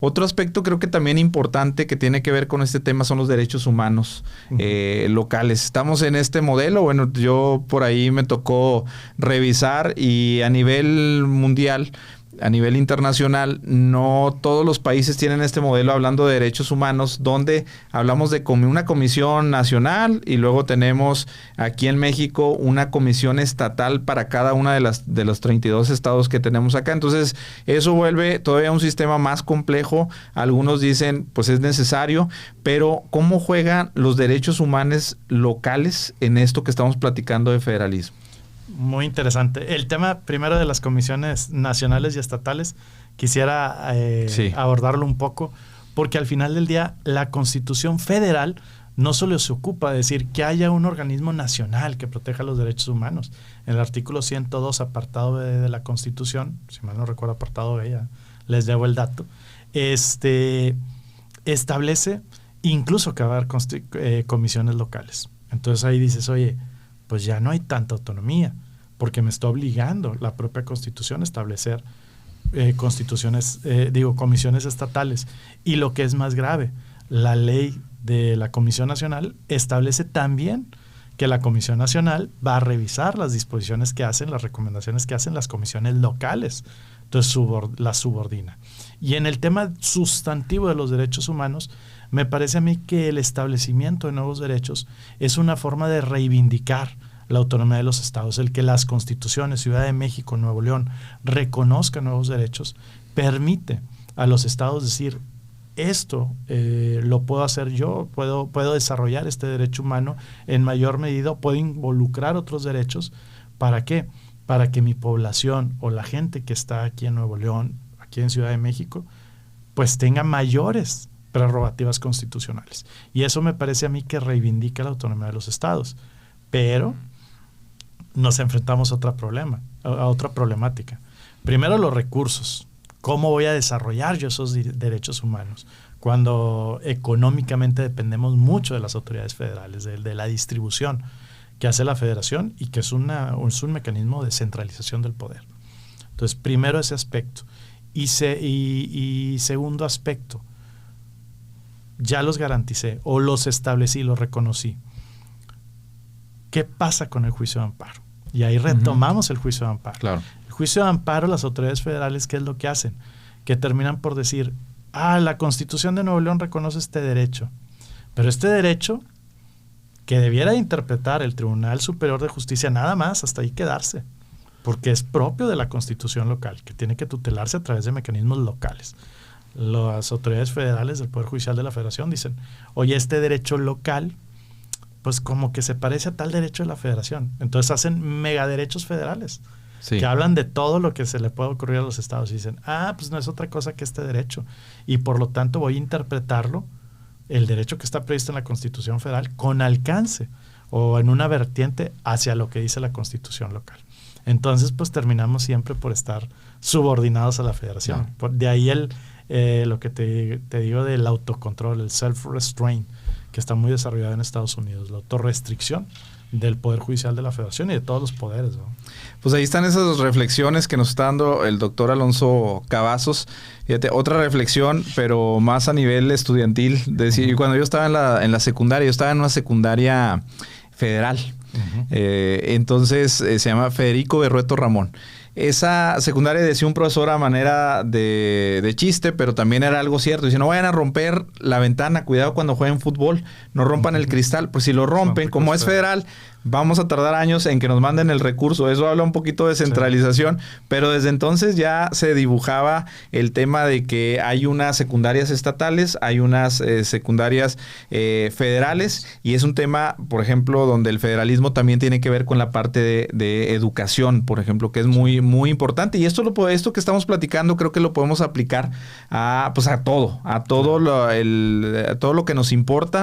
Otro aspecto creo que también importante que tiene que ver con este tema son los derechos humanos locales. Estamos en este modelo, bueno, yo por ahí me tocó revisar y a nivel mundial, a nivel internacional, no todos los países tienen este modelo hablando de derechos humanos, donde hablamos de una comisión nacional y luego tenemos aquí en México una comisión estatal para cada una de los 32 estados que tenemos acá. Entonces, eso vuelve todavía un sistema más complejo. Algunos dicen, pues es necesario, pero ¿cómo juegan los derechos humanos locales en esto que estamos platicando de federalismo? Muy interesante. El tema primero de las comisiones nacionales y estatales, quisiera abordarlo un poco, porque al final del día la Constitución Federal no solo se ocupa de decir que haya un organismo nacional que proteja los derechos humanos. En el artículo 102, apartado B de la Constitución, si mal no recuerdo, apartado B, ya les debo el dato, establece incluso que va a haber comisiones locales. Entonces ahí dices, oye, pues ya no hay tanta autonomía, porque me está obligando la propia Constitución a establecer comisiones estatales. Y lo que es más grave, la ley de la Comisión Nacional establece también que la Comisión Nacional va a revisar las disposiciones que hacen, las recomendaciones que hacen las comisiones locales. Entonces las subordina. Y en el tema sustantivo de los derechos humanos, me parece a mí que el establecimiento de nuevos derechos es una forma de reivindicar la autonomía de los estados. El que las constituciones, Ciudad de México, Nuevo León, reconozcan nuevos derechos, permite a los estados decir, esto lo puedo hacer yo, puedo desarrollar este derecho humano en mayor medida, puedo involucrar otros derechos. ¿Para qué? Para que mi población o la gente que está aquí en Nuevo León, aquí en Ciudad de México, pues tenga mayores prerrogativas constitucionales. Y eso me parece a mí que reivindica la autonomía de los estados. Pero nos enfrentamos a otra problemática. Primero, los recursos. ¿Cómo voy a desarrollar yo esos derechos humanos? Cuando económicamente dependemos mucho de las autoridades federales, de la distribución que hace la federación y que es un mecanismo de centralización del poder. Entonces, primero ese aspecto. Y segundo aspecto, ya los garanticé o los establecí, los reconocí. ¿Qué pasa con el juicio de amparo? Y ahí retomamos el juicio de amparo. Claro. El juicio de amparo, las autoridades federales, ¿qué es lo que hacen? Que terminan por decir, la Constitución de Nuevo León reconoce este derecho, pero este derecho que debiera interpretar el Tribunal Superior de Justicia nada más, hasta ahí quedarse, porque es propio de la Constitución local, que tiene que tutelarse a través de mecanismos locales. Las autoridades federales del Poder Judicial de la Federación dicen, oye, este derecho local pues como que se parece a tal derecho de la federación. Entonces hacen megaderechos federales que hablan de todo lo que se le puede ocurrir a los estados y dicen, pues no es otra cosa que este derecho y por lo tanto voy a interpretarlo, el derecho que está previsto en la Constitución Federal, con alcance o en una vertiente hacia lo que dice la Constitución local. Entonces pues terminamos siempre por estar subordinados a la federación. De ahí lo que te digo del autocontrol, el self-restraint, que está muy desarrollado en Estados Unidos, la autorrestricción del Poder Judicial de la Federación y de todos los poderes, ¿no? Pues ahí están esas reflexiones que nos está dando el doctor Alonso Cavazos. Fíjate, otra reflexión, pero más a nivel estudiantil. Cuando yo estaba en la secundaria, yo estaba en una secundaria federal. Entonces se llama Federico Berrueto Ramón. Esa secundaria decía un profesor a manera de chiste, pero también era algo cierto. Dice, no vayan a romper la ventana, cuidado cuando jueguen fútbol, no rompan el cristal. Pues si lo rompen, como es federal, vamos a tardar años en que nos manden el recurso. Eso habla un poquito de centralización, pero desde entonces ya se dibujaba el tema de que hay unas secundarias estatales, hay unas secundarias federales, y es un tema, por ejemplo, donde el federalismo también tiene que ver con la parte de educación, por ejemplo, que es muy, muy importante. Y esto que estamos platicando creo que lo podemos aplicar a todo lo que nos importa.